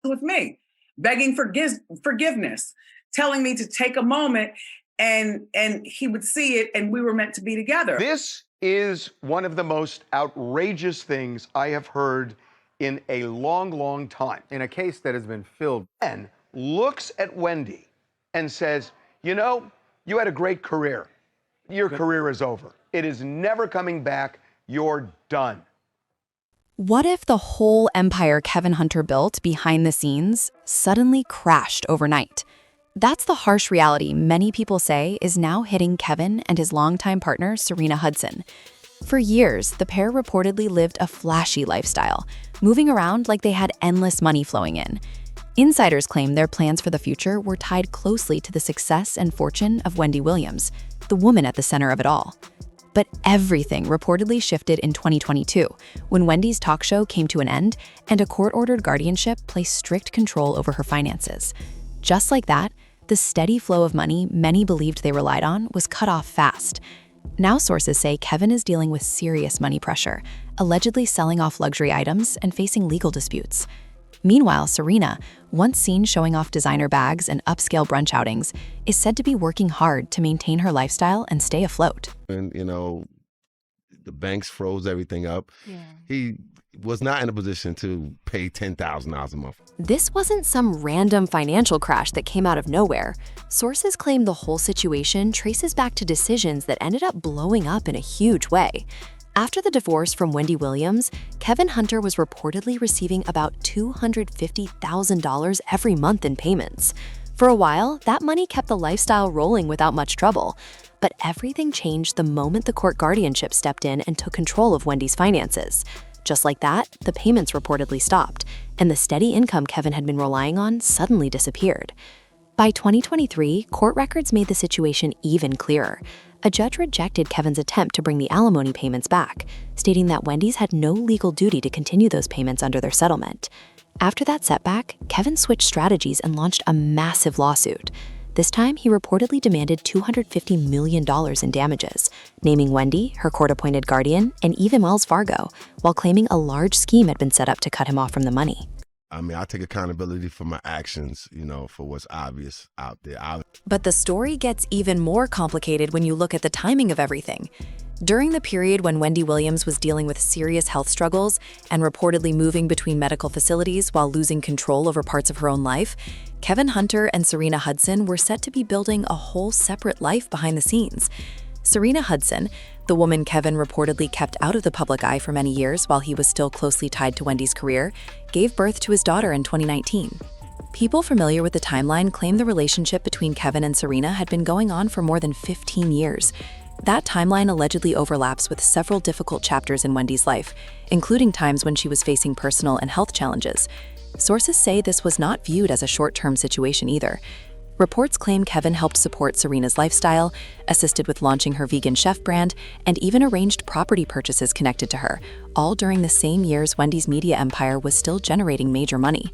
with me, begging forgiveness, telling me to take a moment, and he would see it, and we were meant to be together. This is one of the most outrageous things I have heard in a long, long time. In a case that has been filled, Ben looks at Wendy and says, you know, you had a great career. Your career is over. It is never coming back. You're done. What if the whole empire Kevin Hunter built behind the scenes suddenly crashed overnight? That's the harsh reality many people say is now hitting Kevin and his longtime partner, Serena Hudson. For years, the pair reportedly lived a flashy lifestyle, moving around like they had endless money flowing in. Insiders claim their plans for the future were tied closely to the success and fortune of Wendy Williams, the woman at the center of it all. But everything reportedly shifted in 2022, when Wendy's talk show came to an end and a court-ordered guardianship placed strict control over her finances. Just like that, the steady flow of money many believed they relied on was cut off fast. Now sources say Kevin is dealing with serious money pressure, allegedly selling off luxury items and facing legal disputes. Meanwhile, Serena, once seen showing off designer bags and upscale brunch outings, is said to be working hard to maintain her lifestyle and stay afloat. And, you know, the banks froze everything up. Yeah. He was not in a position to pay $10,000 a month. This wasn't some random financial crash that came out of nowhere. Sources claim the whole situation traces back to decisions that ended up blowing up in a huge way. After the divorce from Wendy Williams, Kevin Hunter was reportedly receiving about $250,000 every month in payments. For a while, that money kept the lifestyle rolling without much trouble. But everything changed the moment the court guardianship stepped in and took control of Wendy's finances. Just like that, the payments reportedly stopped, and the steady income Kevin had been relying on suddenly disappeared. By 2023, court records made the situation even clearer. A judge rejected Kevin's attempt to bring the alimony payments back, stating that Wendy's had no legal duty to continue those payments under their settlement. After that setback, Kevin switched strategies and launched a massive lawsuit. This time, he reportedly demanded $250 million in damages, naming Wendy, her court-appointed guardian, and even Wells Fargo, while claiming a large scheme had been set up to cut him off from the money. I mean, I take accountability for my actions, you know, for what's obvious out there. But the story gets even more complicated when you look at the timing of everything. During the period when Wendy Williams was dealing with serious health struggles and reportedly moving between medical facilities while losing control over parts of her own life, Kevin Hunter and Serena Hudson were set to be building a whole separate life behind the scenes. Serena Hudson, the woman Kevin reportedly kept out of the public eye for many years while he was still closely tied to Wendy's career, gave birth to his daughter in 2019. People familiar with the timeline claim the relationship between Kevin and Serena had been going on for more than 15 years. That timeline allegedly overlaps with several difficult chapters in Wendy's life, including times when she was facing personal and health challenges. Sources say this was not viewed as a short-term situation either. Reports claim Kevin helped support Serena's lifestyle, assisted with launching her vegan chef brand, and even arranged property purchases connected to her, all during the same years Wendy's media empire was still generating major money.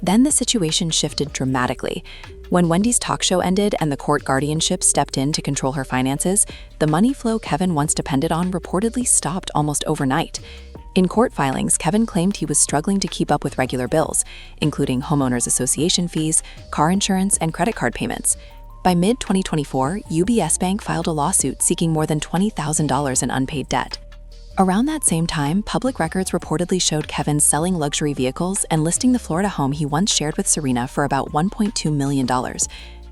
Then the situation shifted dramatically. When Wendy's talk show ended and the court guardianship stepped in to control her finances, the money flow Kevin once depended on reportedly stopped almost overnight. In court filings, Kevin claimed he was struggling to keep up with regular bills, including homeowners association fees, car insurance, and credit card payments. By mid-2024, UBS Bank filed a lawsuit seeking more than $20,000 in unpaid debt. Around that same time, public records reportedly showed Kevin selling luxury vehicles and listing the Florida home he once shared with Serena for about $1.2 million.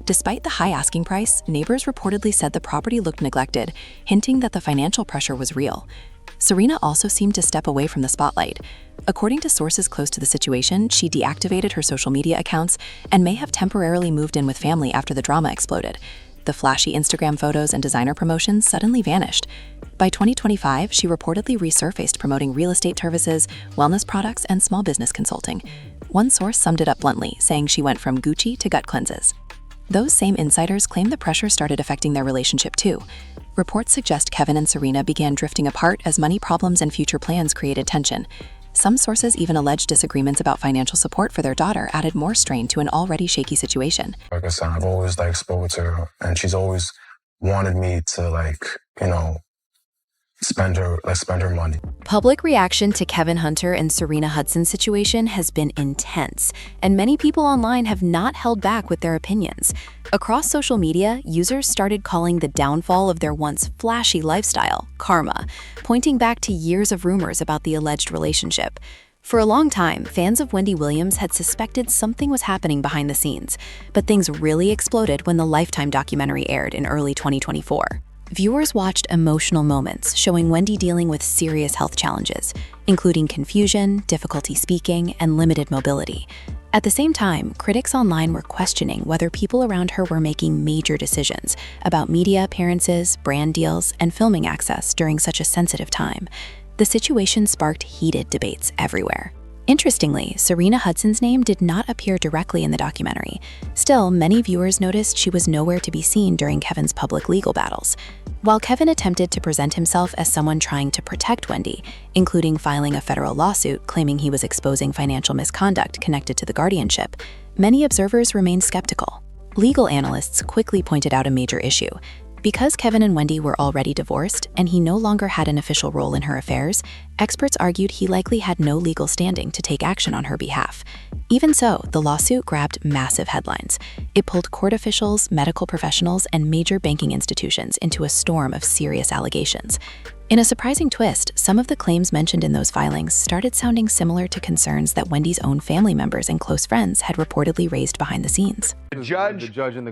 Despite the high asking price, neighbors reportedly said the property looked neglected, hinting that the financial pressure was real. Serena also seemed to step away from the spotlight. According to sources close to the situation, she deactivated her social media accounts and may have temporarily moved in with family after the drama exploded. The flashy Instagram photos and designer promotions suddenly vanished. By 2025, she reportedly resurfaced promoting real estate services, wellness products, and small business consulting. One source summed it up bluntly, saying she went from Gucci to gut cleanses. Those same insiders claim the pressure started affecting their relationship too. Reports suggest Kevin and Serena began drifting apart as money problems and future plans created tension. Some sources even allege disagreements about financial support for their daughter added more strain to an already shaky situation. Like I said, I've always spoke to her, and she's always wanted me to let's spend her money. Public reaction to Kevin Hunter and Serena Hudson's situation has been intense, and many people online have not held back with their opinions. Across social media, users started calling the downfall of their once flashy lifestyle karma, pointing back to years of rumors about the alleged relationship. For a long time, fans of Wendy Williams had suspected something was happening behind the scenes, but things really exploded when the Lifetime documentary aired in early 2024. Viewers watched emotional moments showing Wendy dealing with serious health challenges, including confusion, difficulty speaking, and limited mobility. At the same time, critics online were questioning whether people around her were making major decisions about media appearances, brand deals, and filming access during such a sensitive time. The situation sparked heated debates everywhere. Interestingly, Serena Hudson's name did not appear directly in the documentary. Still, many viewers noticed she was nowhere to be seen during Kevin's public legal battles. While Kevin attempted to present himself as someone trying to protect Wendy, including filing a federal lawsuit claiming he was exposing financial misconduct connected to the guardianship, many observers remained skeptical. Legal analysts quickly pointed out a major issue. Because Kevin and Wendy were already divorced and he no longer had an official role in her affairs, experts argued he likely had no legal standing to take action on her behalf. Even so, the lawsuit grabbed massive headlines. It pulled court officials, medical professionals, and major banking institutions into a storm of serious allegations. In a surprising twist, some of the claims mentioned in those filings started sounding similar to concerns that Wendy's own family members and close friends had reportedly raised behind the scenes. The judge in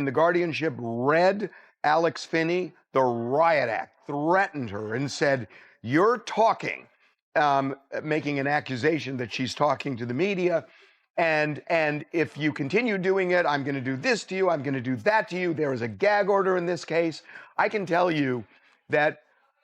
the guardianship read Alex Finney, the Riot Act, threatened her and said, "You're talking," making an accusation that she's talking to the media. And if you continue doing it, I'm going to do this to you. I'm going to do that to you. There is a gag order in this case. I can tell you that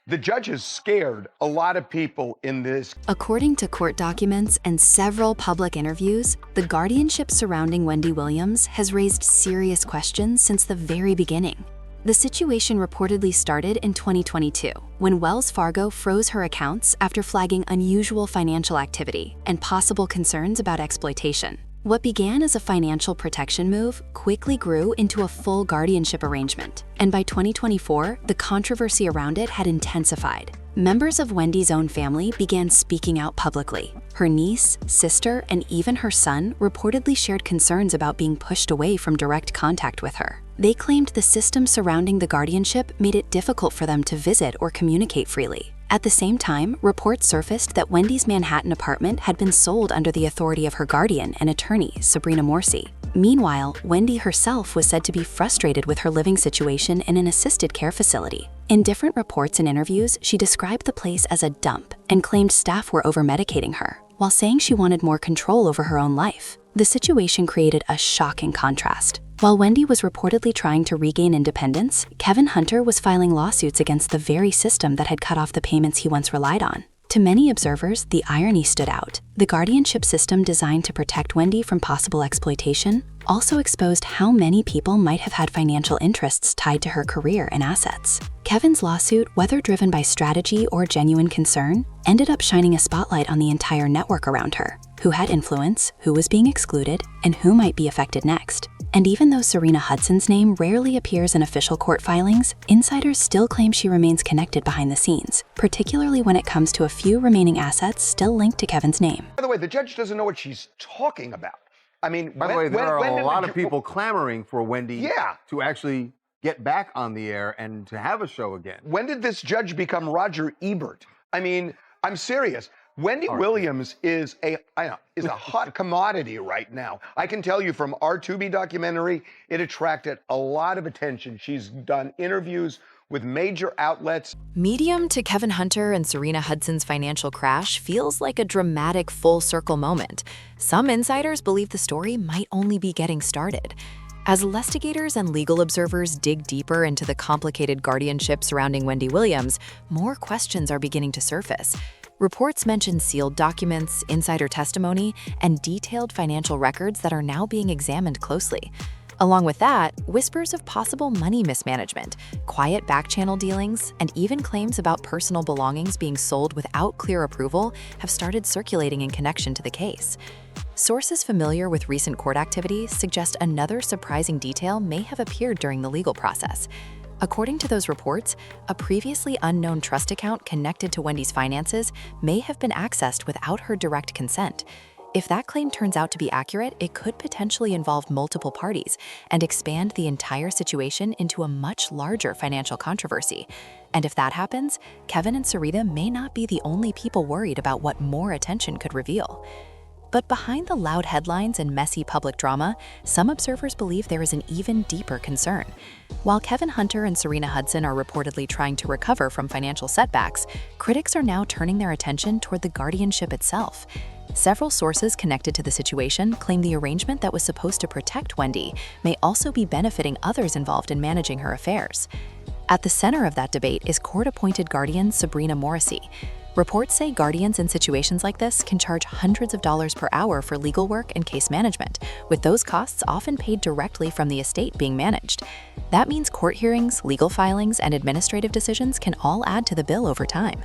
the judge has scared a lot of people in this. According to court documents and several public interviews, the guardianship surrounding Wendy Williams has raised serious questions since the very beginning. The situation reportedly started in 2022, when Wells Fargo froze her accounts after flagging unusual financial activity and possible concerns about exploitation. What began as a financial protection move quickly grew into a full guardianship arrangement, and by 2024, the controversy around it had intensified. Members of Wendy's own family began speaking out publicly. Her niece, sister, and even her son reportedly shared concerns about being pushed away from direct contact with her. They claimed the system surrounding the guardianship made it difficult for them to visit or communicate freely. At the same time, reports surfaced that Wendy's Manhattan apartment had been sold under the authority of her guardian and attorney, Sabrina Morsi. Meanwhile, Wendy herself was said to be frustrated with her living situation in an assisted care facility. In different reports and interviews, she described the place as a dump and claimed staff were over-medicating her, while saying she wanted more control over her own life. The situation created a shocking contrast. While Wendy was reportedly trying to regain independence, Kevin Hunter was filing lawsuits against the very system that had cut off the payments he once relied on. To many observers, the irony stood out. The guardianship system designed to protect Wendy from possible exploitation also exposed how many people might have had financial interests tied to her career and assets. Kevin's lawsuit, whether driven by strategy or genuine concern, ended up shining a spotlight on the entire network around her, who had influence, who was being excluded, and who might be affected next. And even though Serena Hudson's name rarely appears in official court filings, insiders still claim she remains connected behind the scenes, particularly when it comes to a few remaining assets still linked to Kevin's name. By the way, the judge doesn't know what she's talking about. I mean, by the way, there are a lot of people clamoring for Wendy to actually get back on the air and to have a show again. When did this judge become Roger Ebert? I mean, I'm serious. Wendy Williams is a hot commodity right now. I can tell you from our Tubi documentary, it attracted a lot of attention. She's done interviews with major outlets. Medium to Kevin Hunter and Serena Hudson's financial crash feels like a dramatic full-circle moment. Some insiders believe the story might only be getting started. As investigators and legal observers dig deeper into the complicated guardianship surrounding Wendy Williams, more questions are beginning to surface. Reports mention sealed documents, insider testimony, and detailed financial records that are now being examined closely. Along with that, whispers of possible money mismanagement, quiet back-channel dealings, and even claims about personal belongings being sold without clear approval have started circulating in connection to the case. Sources familiar with recent court activity suggest another surprising detail may have appeared during the legal process. According to those reports, a previously unknown trust account connected to Wendy's finances may have been accessed without her direct consent. If that claim turns out to be accurate, it could potentially involve multiple parties and expand the entire situation into a much larger financial controversy. And if that happens, Kevin and Serena may not be the only people worried about what more attention could reveal. But behind the loud headlines and messy public drama, some observers believe there is an even deeper concern. While Kevin Hunter and Serena Hudson are reportedly trying to recover from financial setbacks, critics are now turning their attention toward the guardianship itself. Several sources connected to the situation claim the arrangement that was supposed to protect Wendy may also be benefiting others involved in managing her affairs. At the center of that debate is court-appointed guardian Sabrina Morrissey. Reports say guardians in situations like this can charge hundreds of dollars per hour for legal work and case management, with those costs often paid directly from the estate being managed. That means court hearings, legal filings, and administrative decisions can all add to the bill over time.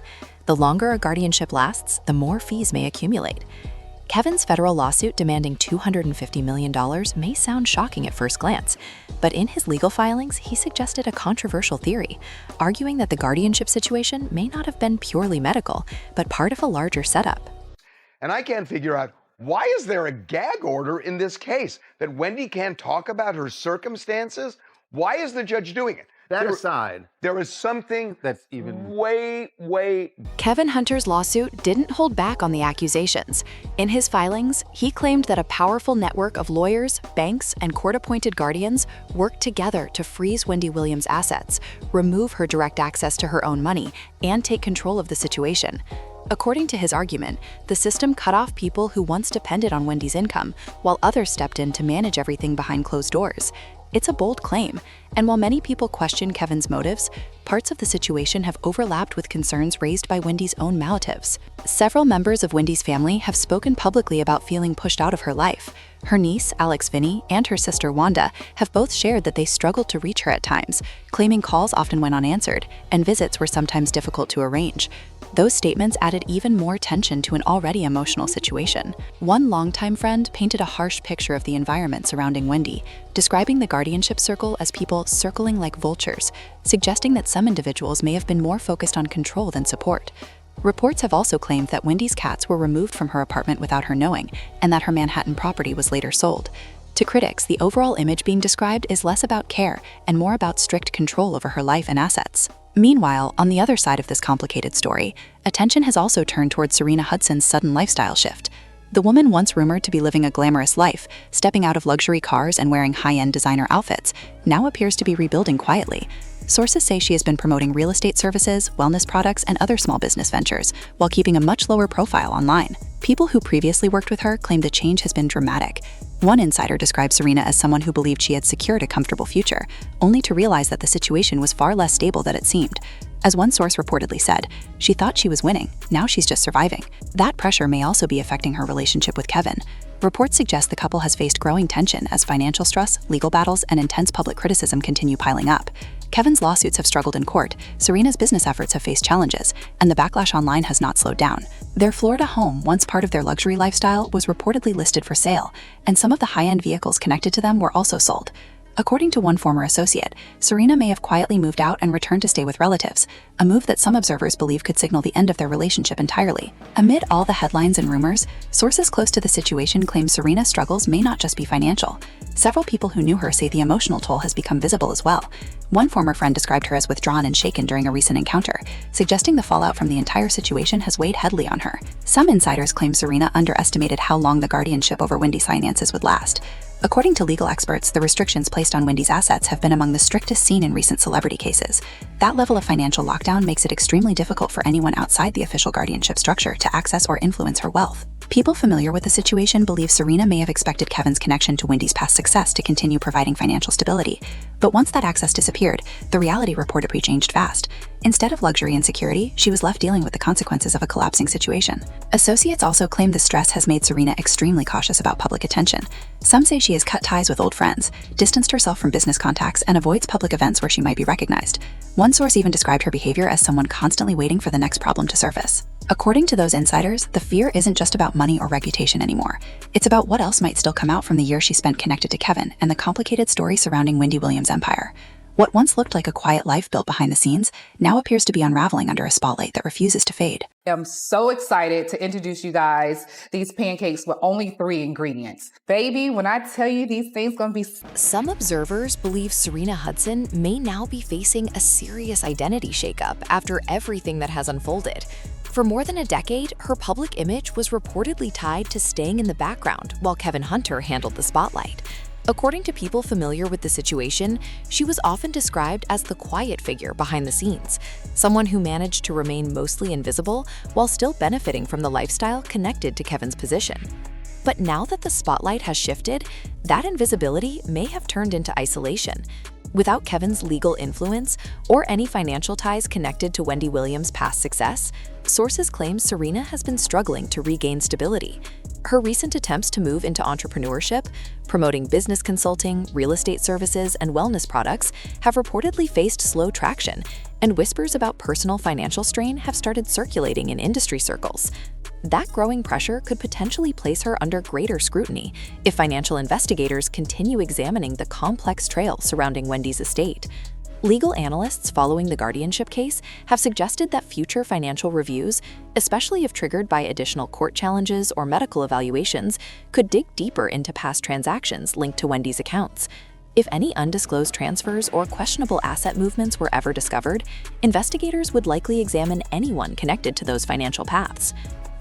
The longer a guardianship lasts, the more fees may accumulate. Kevin's federal lawsuit demanding $250 million may sound shocking at first glance, but in his legal filings, he suggested a controversial theory, arguing that the guardianship situation may not have been purely medical, but part of a larger setup. And I can't figure out, why is there a gag order in this case that Wendy can't talk about her circumstances? Why is the judge doing it? That aside, there is something that's even way. Kevin Hunter's lawsuit didn't hold back on the accusations. In his filings, he claimed that a powerful network of lawyers, banks, and court-appointed guardians worked together to freeze Wendy Williams' assets, remove her direct access to her own money, and take control of the situation. According to his argument, the system cut off people who once depended on Wendy's income, while others stepped in to manage everything behind closed doors. It's a bold claim, and while many people question Kevin's motives, parts of the situation have overlapped with concerns raised by Wendy's own relatives. Several members of Wendy's family have spoken publicly about feeling pushed out of her life. Her niece, Alex Finney, and her sister, Wanda, have both shared that they struggled to reach her at times, claiming calls often went unanswered, and visits were sometimes difficult to arrange. Those statements added even more tension to an already emotional situation. One longtime friend painted a harsh picture of the environment surrounding Wendy, describing the guardianship circle as people circling like vultures, suggesting that some individuals may have been more focused on control than support. Reports have also claimed that Wendy's cats were removed from her apartment without her knowing, and that her Manhattan property was later sold. To critics, the overall image being described is less about care and more about strict control over her life and assets. Meanwhile, on the other side of this complicated story, attention has also turned towards Serena Hudson's sudden lifestyle shift. The woman once rumored to be living a glamorous life, stepping out of luxury cars and wearing high-end designer outfits, now appears to be rebuilding quietly. Sources say she has been promoting real estate services, wellness products, and other small business ventures, while keeping a much lower profile online. People who previously worked with her claim the change has been dramatic. One insider described Serena as someone who believed she had secured a comfortable future, only to realize that the situation was far less stable than it seemed. As one source reportedly said, she thought she was winning, now she's just surviving. That pressure may also be affecting her relationship with Kevin. Reports suggest the couple has faced growing tension as financial stress, legal battles, and intense public criticism continue piling up. Kevin's lawsuits have struggled in court, Serena's business efforts have faced challenges, and the backlash online has not slowed down. Their Florida home, once part of their luxury lifestyle, was reportedly listed for sale, and some of the high-end vehicles connected to them were also sold. According to one former associate, Serena may have quietly moved out and returned to stay with relatives, a move that some observers believe could signal the end of their relationship entirely. Amid all the headlines and rumors, sources close to the situation claim Serena's struggles may not just be financial. Several people who knew her say the emotional toll has become visible as well. One former friend described her as withdrawn and shaken during a recent encounter, suggesting the fallout from the entire situation has weighed heavily on her. Some insiders claim Serena underestimated how long the guardianship over Wendy's finances would last. According to legal experts, the restrictions placed on Wendy's assets have been among the strictest seen in recent celebrity cases. That level of financial lockdown makes it extremely difficult for anyone outside the official guardianship structure to access or influence her wealth. People familiar with the situation believe Serena may have expected Kevin's connection to Wendy's past success to continue providing financial stability. But once that access disappeared, the reality reportedly changed fast. Instead of luxury and security, she was left dealing with the consequences of a collapsing situation. Associates also claim the stress has made Serena extremely cautious about public attention. Some say she has cut ties with old friends, distanced herself from business contacts, and avoids public events where she might be recognized. One source even described her behavior as someone constantly waiting for the next problem to surface. According to those insiders, the fear isn't just about money or reputation anymore. It's about what else might still come out from the years she spent connected to Kevin and the complicated story surrounding Wendy Williams' empire. What once looked like a quiet life built behind the scenes now appears to be unraveling under a spotlight that refuses to fade. I'm so excited to introduce you guys these pancakes with only 3 ingredients. Baby, when I tell you these things gonna be... Some observers believe Serena Hudson may now be facing a serious identity shakeup after everything that has unfolded. For more than a decade, her public image was reportedly tied to staying in the background while Kevin Hunter handled the spotlight. According to people familiar with the situation, she was often described as the quiet figure behind the scenes, someone who managed to remain mostly invisible while still benefiting from the lifestyle connected to Kevin's position. But now that the spotlight has shifted, that invisibility may have turned into isolation. Without Kevin's legal influence or any financial ties connected to Wendy Williams' past success, sources claim Serena has been struggling to regain stability. Her recent attempts to move into entrepreneurship, promoting business consulting, real estate services, and wellness products have reportedly faced slow traction, and whispers about personal financial strain have started circulating in industry circles. That growing pressure could potentially place her under greater scrutiny if financial investigators continue examining the complex trail surrounding Wendy's estate. Legal analysts following the Guardianship case have suggested that future financial reviews, especially if triggered by additional court challenges or medical evaluations, could dig deeper into past transactions linked to Wendy's accounts. If any undisclosed transfers or questionable asset movements were ever discovered, investigators would likely examine anyone connected to those financial paths.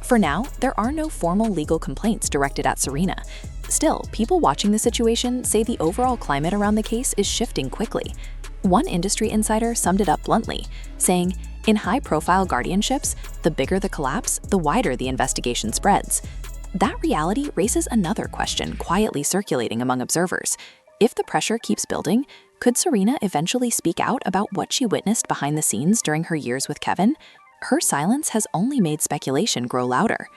For now, there are no formal legal complaints directed at Serena. Still, people watching the situation say the overall climate around the case is shifting quickly. One industry insider summed it up bluntly, saying, "In high-profile guardianships, the bigger the collapse, the wider the investigation spreads." That reality raises another question quietly circulating among observers. If the pressure keeps building, could Serena eventually speak out about what she witnessed behind the scenes during her years with Kevin? Her silence has only made speculation grow louder.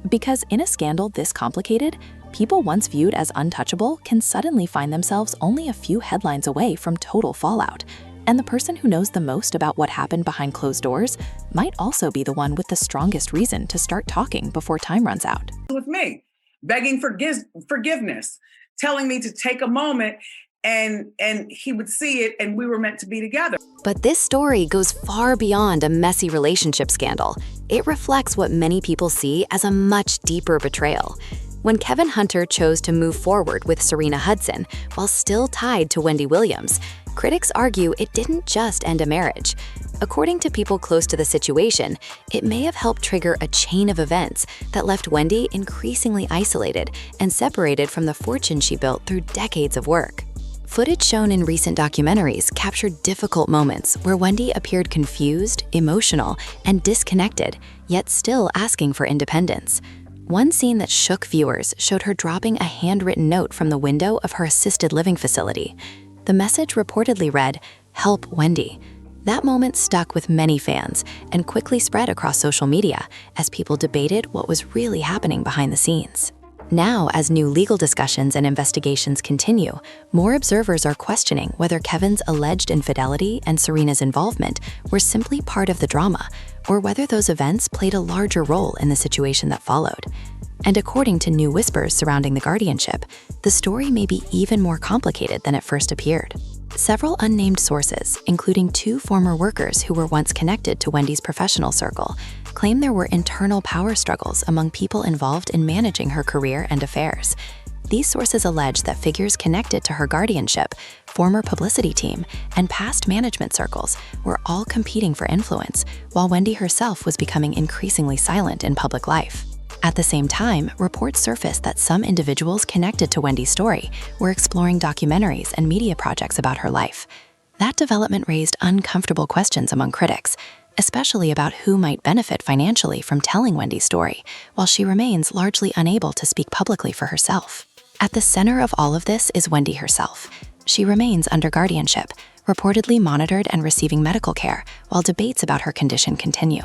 Because in a scandal this complicated, people once viewed as untouchable can suddenly find themselves only a few headlines away from total fallout. And the person who knows the most about what happened behind closed doors might also be the one with the strongest reason to start talking before time runs out. With me, begging forgiveness, telling me to take a moment, and he would see it, and we were meant to be together. But this story goes far beyond a messy relationship scandal. It reflects what many people see as a much deeper betrayal. When Kevin Hunter chose to move forward with Serena Hudson while still tied to Wendy Williams, critics argue it didn't just end a marriage. According to people close to the situation, it may have helped trigger a chain of events that left Wendy increasingly isolated and separated from the fortune she built through decades of work. Footage shown in recent documentaries captured difficult moments where Wendy appeared confused, emotional, and disconnected, yet still asking for independence. One scene that shook viewers showed her dropping a handwritten note from the window of her assisted living facility. The message reportedly read, "Help Wendy." That moment stuck with many fans and quickly spread across social media as people debated what was really happening behind the scenes. Now, as new legal discussions and investigations continue, more observers are questioning whether Kevin's alleged infidelity and Serena's involvement were simply part of the drama, or whether those events played a larger role in the situation that followed. And according to new whispers surrounding the guardianship, the story may be even more complicated than it first appeared. Several unnamed sources, including 2 former workers who were once connected to Wendy's professional circle, claim there were internal power struggles among people involved in managing her career and affairs. These sources allege that figures connected to her guardianship, former publicity team, and past management circles were all competing for influence, while Wendy herself was becoming increasingly silent in public life. At the same time, reports surfaced that some individuals connected to Wendy's story were exploring documentaries and media projects about her life. That development raised uncomfortable questions among critics, especially about who might benefit financially from telling Wendy's story, while she remains largely unable to speak publicly for herself. At the center of all of this is Wendy herself. She remains under guardianship, reportedly monitored and receiving medical care, while debates about her condition continue.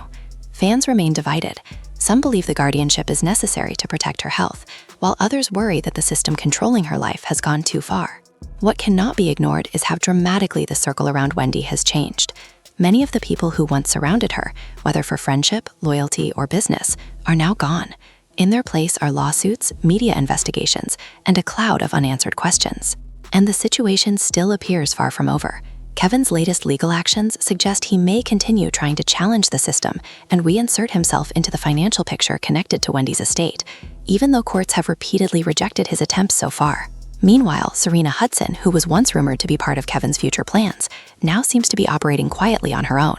Fans remain divided. Some believe the guardianship is necessary to protect her health, while others worry that the system controlling her life has gone too far. What cannot be ignored is how dramatically the circle around Wendy has changed. Many of the people who once surrounded her, whether for friendship, loyalty, or business, are now gone. In their place are lawsuits, media investigations, and a cloud of unanswered questions. And the situation still appears far from over. Kevin's latest legal actions suggest he may continue trying to challenge the system and reinsert himself into the financial picture connected to Wendy's estate, even though courts have repeatedly rejected his attempts so far. Meanwhile, Serena Hudson, who was once rumored to be part of Kevin's future plans, now seems to be operating quietly on her own.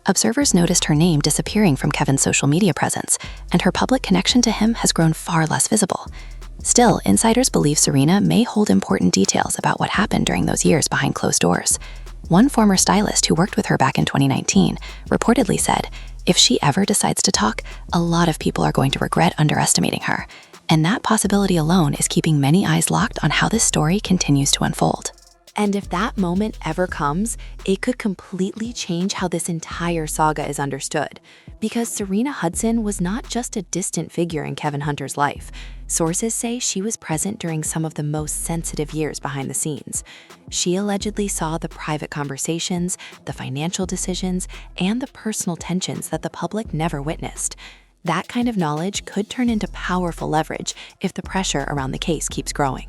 Observers noticed her name disappearing from Kevin's social media presence, and her public connection to him has grown far less visible. Still, insiders believe Serena may hold important details about what happened during those years behind closed doors. One former stylist who worked with her back in 2019 reportedly said, if she ever decides to talk, a lot of people are going to regret underestimating her. And that possibility alone is keeping many eyes locked on how this story continues to unfold. And if that moment ever comes, it could completely change how this entire saga is understood. Because Serena Hudson was not just a distant figure in Kevin Hunter's life. Sources say she was present during some of the most sensitive years behind the scenes. She allegedly saw the private conversations, the financial decisions, and the personal tensions that the public never witnessed. That kind of knowledge could turn into powerful leverage if the pressure around the case keeps growing.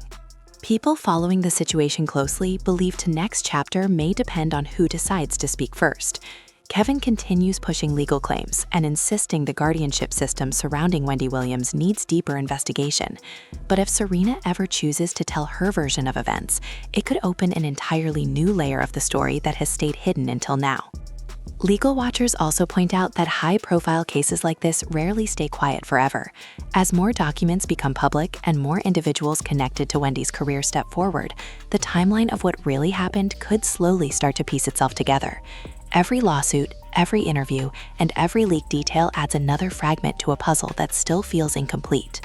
People following the situation closely believe the next chapter may depend on who decides to speak first. Kevin continues pushing legal claims and insisting the guardianship system surrounding Wendy Williams needs deeper investigation. But if Serena ever chooses to tell her version of events, it could open an entirely new layer of the story that has stayed hidden until now. Legal watchers also point out that high-profile cases like this rarely stay quiet forever. As more documents become public and more individuals connected to Wendy's career step forward, the timeline of what really happened could slowly start to piece itself together. Every lawsuit, every interview, and every leaked detail adds another fragment to a puzzle that still feels incomplete.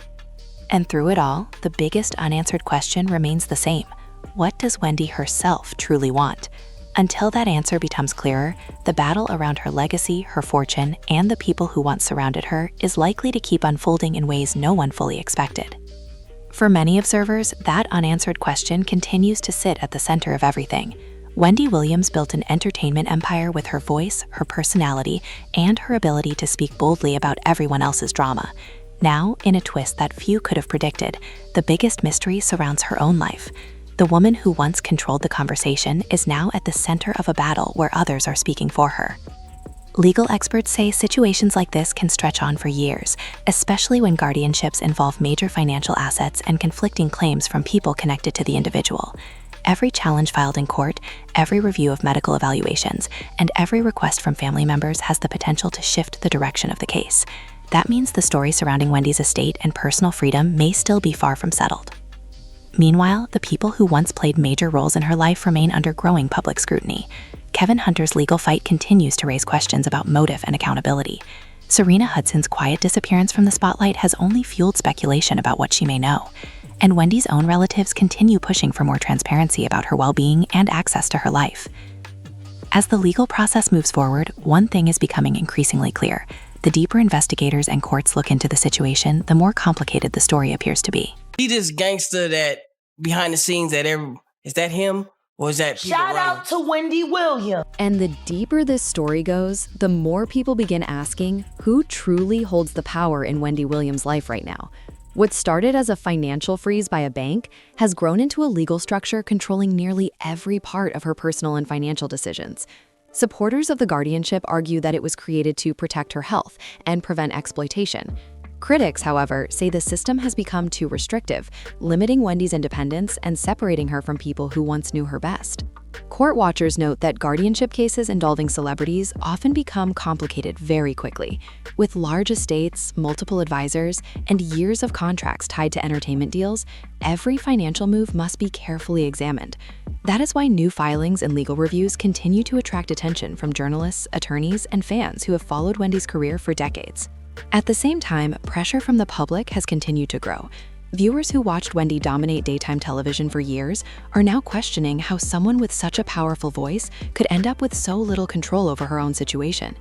And through it all, the biggest unanswered question remains the same. What does Wendy herself truly want? Until that answer becomes clearer, the battle around her legacy, her fortune, and the people who once surrounded her is likely to keep unfolding in ways no one fully expected. For many observers, that unanswered question continues to sit at the center of everything. Wendy Williams built an entertainment empire with her voice, her personality, and her ability to speak boldly about everyone else's drama. Now, in a twist that few could have predicted, the biggest mystery surrounds her own life. The woman who once controlled the conversation is now at the center of a battle where others are speaking for her. Legal experts say situations like this can stretch on for years, especially when guardianships involve major financial assets and conflicting claims from people connected to the individual. Every challenge filed in court, every review of medical evaluations, and every request from family members has the potential to shift the direction of the case. That means the story surrounding Wendy's estate and personal freedom may still be far from settled. Meanwhile, the people who once played major roles in her life remain under growing public scrutiny. Kevin Hunter's legal fight continues to raise questions about motive and accountability. Serena Hudson's quiet disappearance from the spotlight has only fueled speculation about what she may know. And Wendy's own relatives continue pushing for more transparency about her well-being and access to her life. As the legal process moves forward, one thing is becoming increasingly clear. The deeper investigators and courts look into the situation, the more complicated the story appears to be. He this gangster that behind the scenes is that him? Or is that Shout out to Wendy Williams. And the deeper this story goes, the more people begin asking who truly holds the power in Wendy Williams' life right now. What started as a financial freeze by a bank has grown into a legal structure controlling nearly every part of her personal and financial decisions. Supporters of the guardianship argue that it was created to protect her health and prevent exploitation. Critics, however, say the system has become too restrictive, limiting Wendy's independence and separating her from people who once knew her best. Court watchers note that guardianship cases involving celebrities often become complicated very quickly. With large estates, multiple advisors, and years of contracts tied to entertainment deals, every financial move must be carefully examined. That is why new filings and legal reviews continue to attract attention from journalists, attorneys, and fans who have followed Wendy's career for decades. At the same time, pressure from the public has continued to grow. Viewers who watched Wendy dominate daytime television for years are now questioning how someone with such a powerful voice could end up with so little control over her own situation.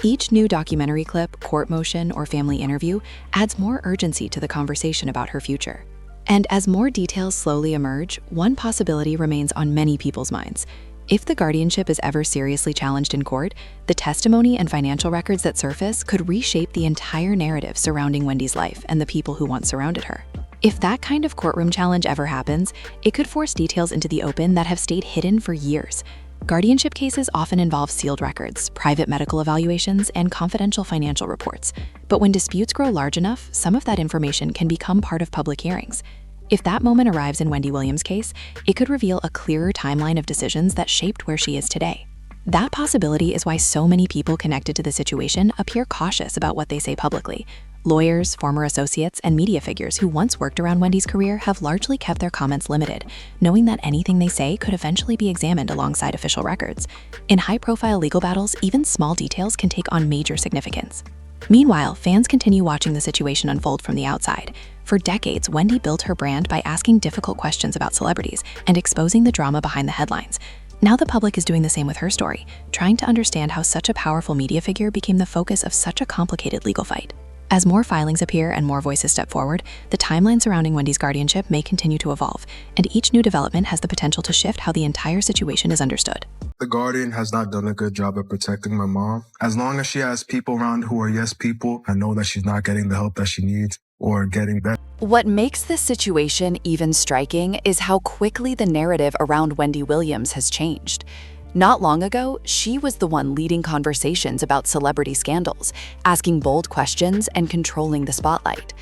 Each new documentary clip, court motion, or family interview adds more urgency to the conversation about her future. And as more details slowly emerge, one possibility remains on many people's minds. If the guardianship is ever seriously challenged in court, the testimony and financial records that surface could reshape the entire narrative surrounding Wendy's life and the people who once surrounded her. If that kind of courtroom challenge ever happens, it could force details into the open that have stayed hidden for years. Guardianship cases often involve sealed records, private medical evaluations, and confidential financial reports. But when disputes grow large enough, some of that information can become part of public hearings. If that moment arrives in Wendy Williams' case, it could reveal a clearer timeline of decisions that shaped where she is today. That possibility is why so many people connected to the situation appear cautious about what they say publicly. Lawyers, former associates, and media figures who once worked around Wendy's career have largely kept their comments limited, knowing that anything they say could eventually be examined alongside official records. In high-profile legal battles, even small details can take on major significance. Meanwhile, fans continue watching the situation unfold from the outside. For decades, Wendy built her brand by asking difficult questions about celebrities and exposing the drama behind the headlines. Now the public is doing the same with her story, trying to understand how such a powerful media figure became the focus of such a complicated legal fight. As more filings appear and more voices step forward, the timeline surrounding Wendy's guardianship may continue to evolve, and each new development has the potential to shift how the entire situation is understood. The Guardian has not done a good job of protecting my mom. As long as she has people around who are yes people, I know that she's not getting the help that she needs or getting better. What makes this situation even striking is how quickly the narrative around Wendy Williams has changed. Not long ago, she was the one leading conversations about celebrity scandals, asking bold questions and controlling the spotlight.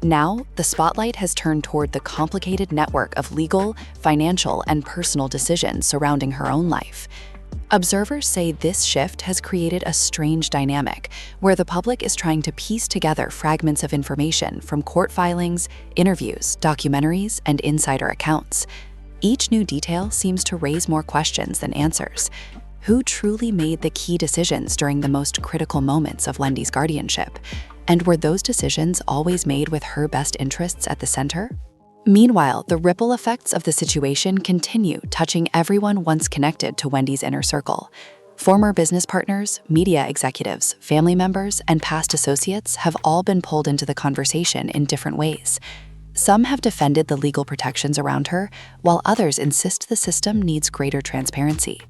Now, the spotlight has turned toward the complicated network of legal, financial, and personal decisions surrounding her own life. Observers say this shift has created a strange dynamic, where the public is trying to piece together fragments of information from court filings, interviews, documentaries, and insider accounts. Each new detail seems to raise more questions than answers. Who truly made the key decisions during the most critical moments of Wendy's guardianship? And were those decisions always made with her best interests at the center? Meanwhile, the ripple effects of the situation continue, touching everyone once connected to Wendy's inner circle. Former business partners, media executives, family members, and past associates have all been pulled into the conversation in different ways. Some have defended the legal protections around her, while others insist the system needs greater transparency.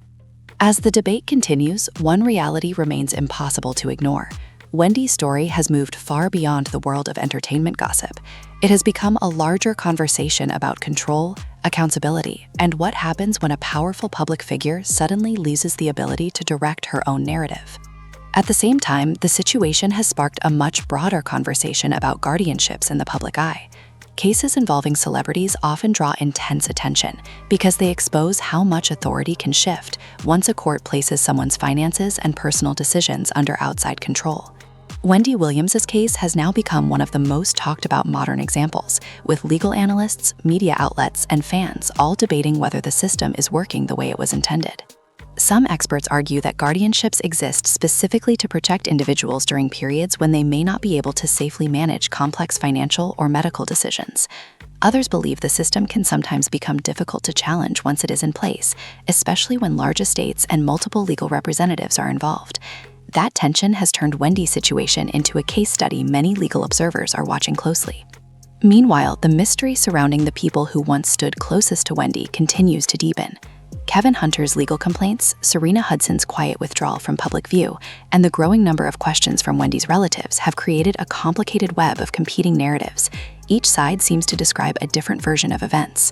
As the debate continues, one reality remains impossible to ignore. Wendy's story has moved far beyond the world of entertainment gossip. It has become a larger conversation about control, accountability, and what happens when a powerful public figure suddenly loses the ability to direct her own narrative. At the same time, the situation has sparked a much broader conversation about guardianships in the public eye. Cases involving celebrities often draw intense attention because they expose how much authority can shift once a court places someone's finances and personal decisions under outside control. Wendy Williams' case has now become one of the most talked about modern examples, with legal analysts, media outlets, and fans all debating whether the system is working the way it was intended. Some experts argue that guardianships exist specifically to protect individuals during periods when they may not be able to safely manage complex financial or medical decisions. Others believe the system can sometimes become difficult to challenge once it is in place, especially when large estates and multiple legal representatives are involved. That tension has turned Wendy's situation into a case study many legal observers are watching closely. Meanwhile, the mystery surrounding the people who once stood closest to Wendy continues to deepen. Kevin Hunter's legal complaints, Serena Hudson's quiet withdrawal from public view, and the growing number of questions from Wendy's relatives have created a complicated web of competing narratives. Each side seems to describe a different version of events.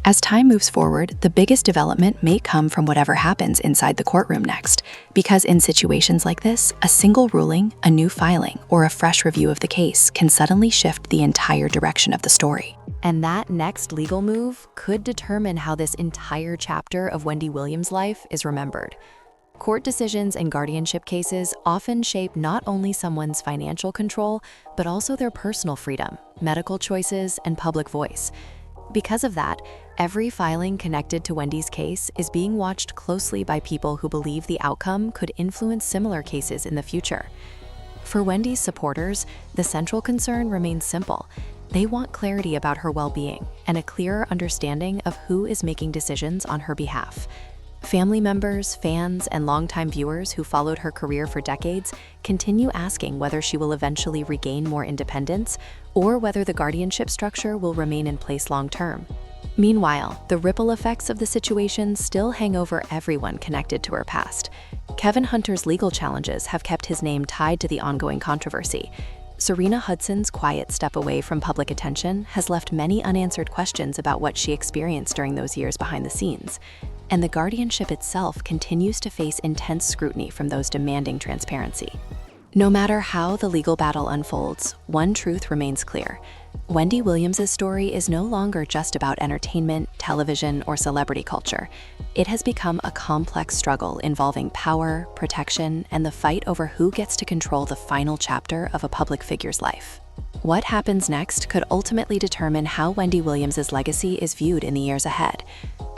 As time moves forward, the biggest development may come from whatever happens inside the courtroom next, because in situations like this, a single ruling, a new filing, or a fresh review of the case can suddenly shift the entire direction of the story. And that next legal move could determine how this entire chapter of Wendy Williams' life is remembered. Court decisions and guardianship cases often shape not only someone's financial control, but also their personal freedom, medical choices, and public voice. Because of that, every filing connected to Wendy's case is being watched closely by people who believe the outcome could influence similar cases in the future. For Wendy's supporters, the central concern remains simple. They want clarity about her well-being and a clearer understanding of who is making decisions on her behalf. Family members, fans, and longtime viewers who followed her career for decades continue asking whether she will eventually regain more independence or whether the guardianship structure will remain in place long-term. Meanwhile, the ripple effects of the situation still hang over everyone connected to her past. Kevin Hunter's legal challenges have kept his name tied to the ongoing controversy. Serena Hudson's quiet step away from public attention has left many unanswered questions about what she experienced during those years behind the scenes. and the guardianship itself continues to face intense scrutiny from those demanding transparency. No matter how the legal battle unfolds, one truth remains clear. Wendy Williams' story is no longer just about entertainment, television, or celebrity culture. It has become a complex struggle involving power, protection, and the fight over who gets to control the final chapter of a public figure's life. What happens next could ultimately determine how Wendy Williams' legacy is viewed in the years ahead.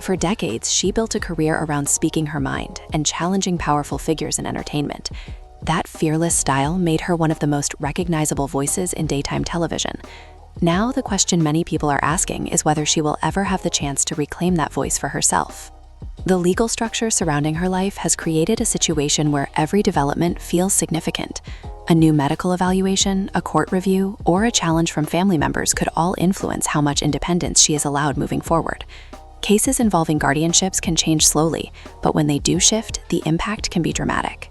For decades, she built a career around speaking her mind and challenging powerful figures in entertainment. That fearless style made her one of the most recognizable voices in daytime television. Now, the question many people are asking is whether she will ever have the chance to reclaim that voice for herself. The legal structure surrounding her life has created a situation where every development feels significant. A new medical evaluation, a court review, or a challenge from family members could all influence how much independence she is allowed moving forward. Cases involving guardianships can change slowly, but when they do shift, the impact can be dramatic.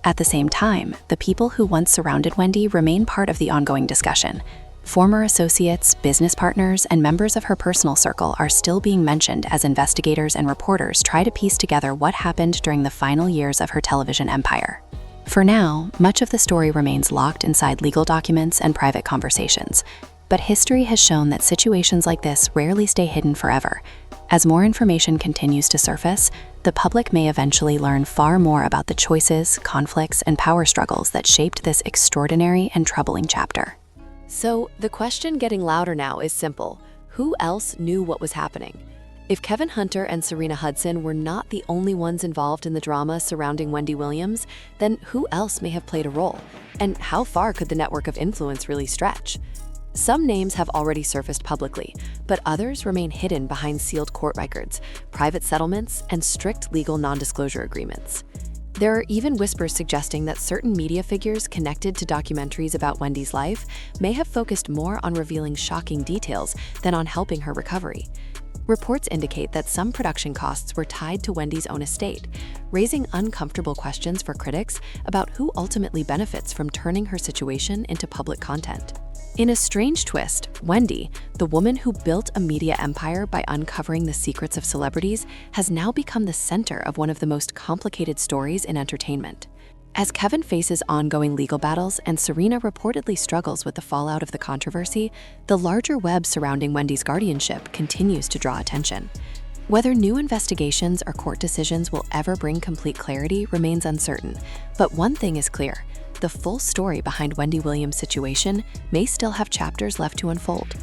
At the same time, the people who once surrounded Wendy remain part of the ongoing discussion. Former associates, business partners, and members of her personal circle are still being mentioned as investigators and reporters try to piece together what happened during the final years of her television empire. For now, much of the story remains locked inside legal documents and private conversations. But history has shown that situations like this rarely stay hidden forever. As more information continues to surface, the public may eventually learn far more about the choices, conflicts, and power struggles that shaped this extraordinary and troubling chapter. So, the question getting louder now is simple. Who else knew what was happening? If Kevin Hunter and Serena Hudson were not the only ones involved in the drama surrounding Wendy Williams, then who else may have played a role? And how far could the network of influence really stretch? Some names have already surfaced publicly, but others remain hidden behind sealed court records, private settlements, and strict legal non-disclosure agreements. There are even whispers suggesting that certain media figures connected to documentaries about Wendy's life may have focused more on revealing shocking details than on helping her recovery. Reports indicate that some production costs were tied to Wendy's own estate, raising uncomfortable questions for critics about who ultimately benefits from turning her situation into public content. In a strange twist, Wendy, the woman who built a media empire by uncovering the secrets of celebrities, has now become the center of one of the most complicated stories in entertainment. As Kevin faces ongoing legal battles and Serena reportedly struggles with the fallout of the controversy, the larger web surrounding Wendy's guardianship continues to draw attention. Whether new investigations or court decisions will ever bring complete clarity remains uncertain, but one thing is clear: the full story behind Wendy Williams' situation may still have chapters left to unfold.